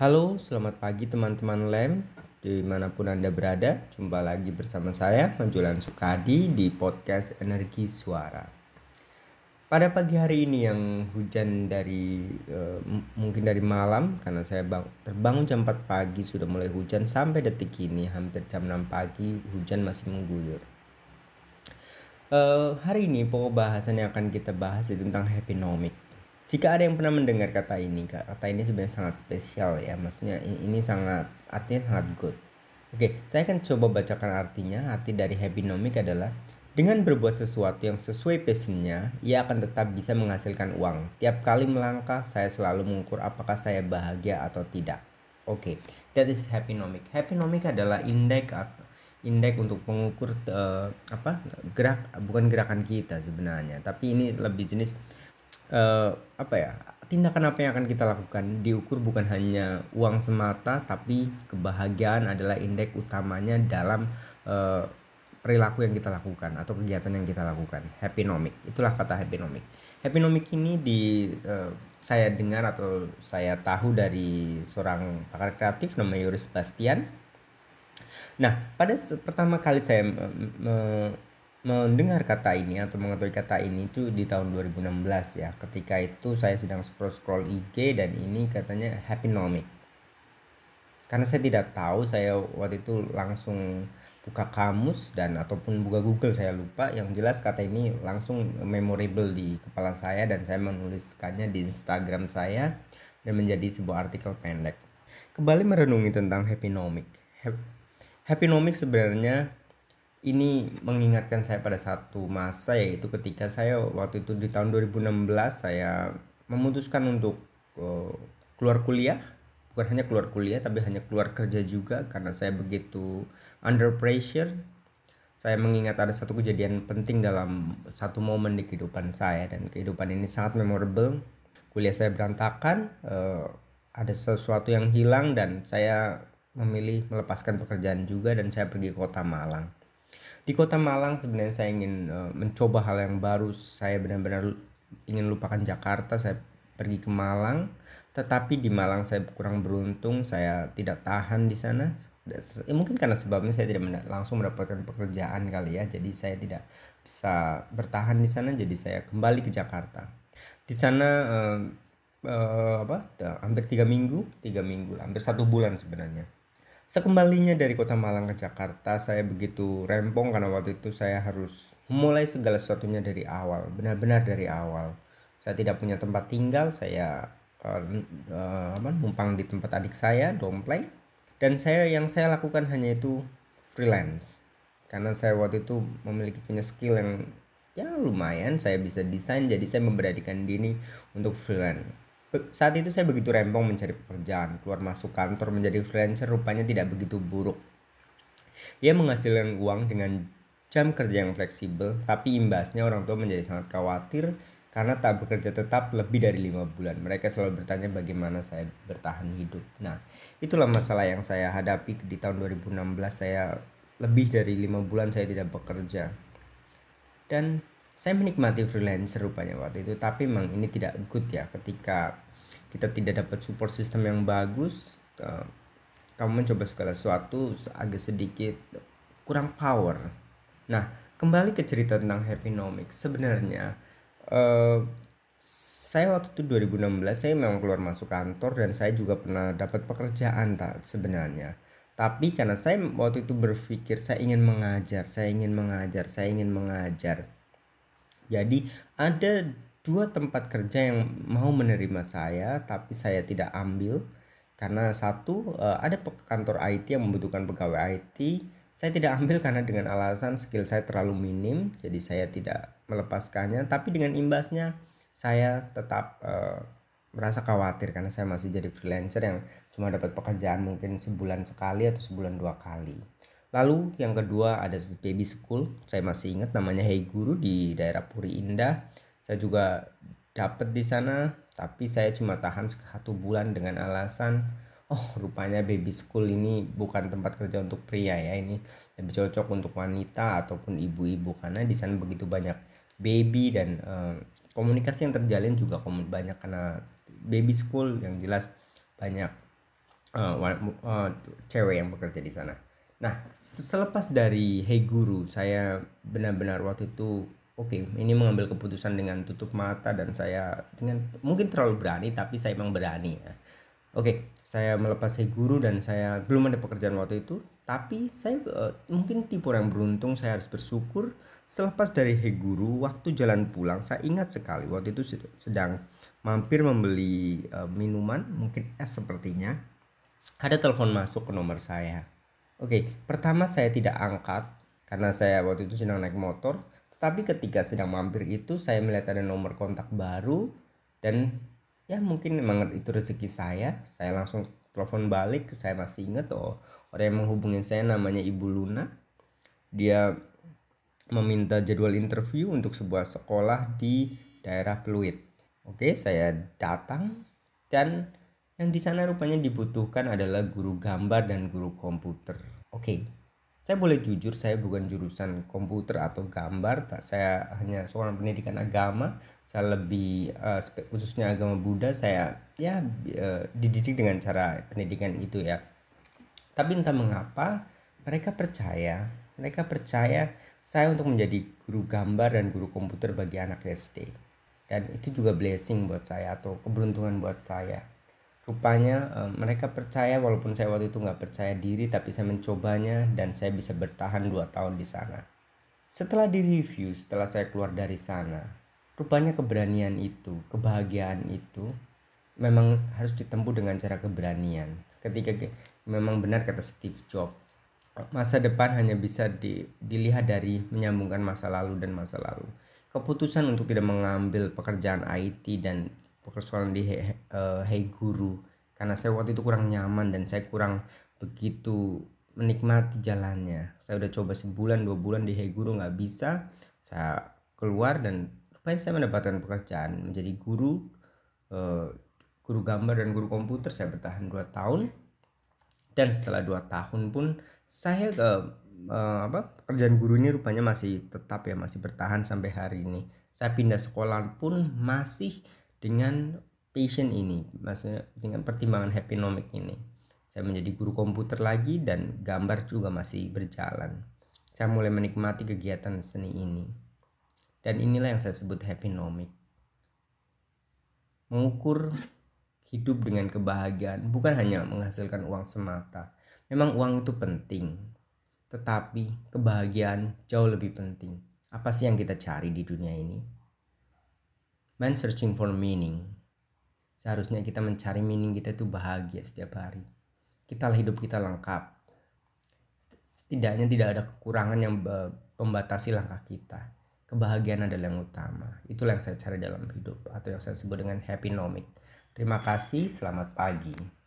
Halo, selamat pagi teman-teman LEM dimanapun Anda berada. Jumpa lagi bersama saya, Manjulan Sukadi di podcast Energi Suara. Pada pagi hari ini yang hujan mungkin dari malam, karena saya terbangun jam 4 pagi sudah mulai hujan sampai detik ini hampir jam 6 pagi hujan masih mengguyur. Hari ini pokok bahasan yang akan kita bahas itu tentang happynomic. Jika ada yang pernah mendengar kata ini sebenarnya sangat spesial ya. Maksudnya ini artinya sangat good. Oke, saya akan coba bacakan artinya. Arti dari happynomic adalah dengan berbuat sesuatu yang sesuai passionnya, ia akan tetap bisa menghasilkan uang. Tiap kali melangkah, saya selalu mengukur apakah saya bahagia atau tidak. Oke, that is happynomic. Happynomic adalah indeks untuk mengukur bukan gerakan kita sebenarnya, tapi ini lebih jenis tindakan apa yang akan kita lakukan diukur bukan hanya uang semata, tapi kebahagiaan adalah indeks utamanya dalam perilaku yang kita lakukan atau kegiatan yang kita lakukan. Happynomic, itulah kata happynomic. Happynomic ini saya dengar atau saya tahu dari seorang pakar kreatif namanya Yoris Bastian. Nah, pada pertama kali saya mendengar kata ini atau mengetahui kata ini itu di tahun 2016 ya. Ketika itu saya sedang scroll IG dan ini katanya happynomic. Karena saya tidak tahu, saya waktu itu langsung buka kamus ataupun buka Google, saya lupa. Yang jelas kata ini langsung memorable di kepala saya dan saya menuliskannya di Instagram saya dan menjadi sebuah artikel pendek. Kembali merenungi tentang happynomic. Happynomic sebenarnya ini mengingatkan saya pada satu masa, yaitu ketika saya waktu itu di tahun 2016 saya memutuskan untuk keluar kuliah. Bukan hanya keluar kuliah tapi hanya keluar kerja juga, karena saya begitu under pressure. Saya mengingat ada satu kejadian penting dalam satu momen di kehidupan saya, dan kehidupan ini sangat memorable. Kuliah saya berantakan, ada sesuatu yang hilang dan saya memilih melepaskan pekerjaan juga dan saya pergi ke Kota Malang. Di Kota Malang sebenarnya saya ingin mencoba hal yang baru. Saya benar-benar ingin lupakan Jakarta. Saya pergi ke Malang, tetapi di Malang saya kurang beruntung. Saya tidak tahan di sana. Mungkin karena sebabnya saya tidak langsung mendapatkan pekerjaan kali ya. Jadi saya tidak bisa bertahan di sana. Jadi saya kembali ke Jakarta. Di sana hampir 3 minggu, hampir 1 bulan sebenarnya. Sekembalinya dari Kota Malang ke Jakarta, saya begitu rempong karena waktu itu saya harus memulai segala sesuatunya dari awal, benar-benar dari awal. Saya tidak punya tempat tinggal, saya numpang di tempat adik saya, dompleng. Dan yang saya lakukan hanya itu freelance. Karena saya waktu itu memiliki punya skill yang ya lumayan, saya bisa desain, jadi saya memberanikan diri untuk freelance. Saat itu saya begitu rempong mencari pekerjaan, keluar masuk kantor menjadi freelancer rupanya tidak begitu buruk. Ia menghasilkan uang dengan jam kerja yang fleksibel, tapi imbasnya orang tua menjadi sangat khawatir karena tak bekerja tetap lebih dari 5 bulan. Mereka selalu bertanya bagaimana saya bertahan hidup. Nah, itulah masalah yang saya hadapi di tahun 2016. Saya lebih dari 5 bulan saya tidak bekerja. Dan saya menikmati freelancer rupanya waktu itu, tapi memang ini tidak good ya ketika kita tidak dapat support system yang bagus. Kamu mencoba segala sesuatu agak sedikit kurang power. Nah, kembali ke cerita tentang happynomic. Sebenarnya saya waktu itu 2016 saya memang keluar masuk kantor dan saya juga pernah dapat pekerjaan sebenarnya. Tapi karena saya waktu itu berpikir saya ingin mengajar. Jadi ada 2 tempat kerja yang mau menerima saya, tapi saya tidak ambil karena satu, ada kantor IT yang membutuhkan pegawai IT. Saya tidak ambil karena dengan alasan skill saya terlalu minim, jadi saya tidak melepaskannya. Tapi dengan imbasnya saya tetap merasa khawatir karena saya masih jadi freelancer yang cuma dapat pekerjaan mungkin sebulan sekali atau sebulan 2 kali. Lalu yang kedua ada baby school, saya masih ingat namanya Hey Guru di daerah Puri Indah. Saya juga dapat di sana, tapi saya cuma tahan 1 bulan dengan alasan rupanya baby school ini bukan tempat kerja untuk pria ya, ini lebih cocok untuk wanita ataupun ibu-ibu karena di sana begitu banyak baby dan komunikasi yang terjalin juga banyak karena baby school yang jelas banyak cewek yang bekerja di sana. Nah, selepas dari Hey Guru, saya benar-benar waktu itu oke, ini mengambil keputusan dengan tutup mata dan saya dengan mungkin terlalu berani tapi saya emang berani ya. Oke, saya melepas Hey Guru dan saya belum ada pekerjaan waktu itu, tapi saya mungkin tipe orang beruntung, saya harus bersyukur. Selepas dari Hey Guru, waktu jalan pulang, saya ingat sekali waktu itu sedang mampir membeli minuman, mungkin es sepertinya. Ada telepon masuk ke nomor saya. Oke, pertama saya tidak angkat karena saya waktu itu sedang naik motor. Tetapi ketika sedang mampir itu saya melihat ada nomor kontak baru dan ya mungkin memang itu rezeki saya. Saya langsung telepon balik. Saya masih ingat orang yang menghubungi saya namanya Ibu Luna. Dia meminta jadwal interview untuk sebuah sekolah di daerah Pluit. Oke, saya datang dan yang di sana rupanya dibutuhkan adalah guru gambar dan guru komputer. Oke, saya boleh jujur, saya bukan jurusan komputer atau gambar. Saya hanya seorang pendidikan agama. Saya lebih khususnya agama Buddha. Saya ya dididik dengan cara pendidikan itu ya. Tapi entah mengapa mereka percaya saya untuk menjadi guru gambar dan guru komputer bagi anak SD. Dan itu juga blessing buat saya atau keberuntungan buat saya. Rupanya mereka percaya walaupun saya waktu itu nggak percaya diri, tapi saya mencobanya dan saya bisa bertahan 2 tahun di sana. Setelah direview, setelah saya keluar dari sana, rupanya keberanian itu, kebahagiaan itu memang harus ditempuh dengan cara keberanian. Ketika memang benar kata Steve Jobs, masa depan hanya bisa dilihat dari menyambungkan masa lalu dan masa lalu. Keputusan untuk tidak mengambil pekerjaan IT dan persoalan di Hey Guru karena saya waktu itu kurang nyaman dan saya kurang begitu menikmati jalannya. Saya udah coba sebulan 2 bulan di Hey Guru nggak bisa, saya keluar dan rupanya saya mendapatkan pekerjaan menjadi guru guru gambar dan guru komputer. Saya bertahan 2 tahun dan setelah 2 tahun pun saya pekerjaan guru ini rupanya masih tetap ya, masih bertahan sampai hari ini. Saya pindah sekolah pun masih dengan passion ini, maksudnya dengan pertimbangan happynomic ini. Saya menjadi guru komputer lagi dan gambar juga masih berjalan. Saya mulai menikmati kegiatan seni ini. Dan inilah yang saya sebut happynomic. Mengukur hidup dengan kebahagiaan bukan hanya menghasilkan uang semata. Memang uang itu penting, tetapi kebahagiaan jauh lebih penting. Apa sih yang kita cari di dunia ini? Man searching for meaning. Seharusnya kita mencari meaning kita itu bahagia setiap hari. Hidup kita lengkap. Setidaknya tidak ada kekurangan yang membatasi langkah kita. Kebahagiaan adalah yang utama. Itulah yang saya cari dalam hidup atau yang saya sebut dengan happynomic. Terima kasih, selamat pagi.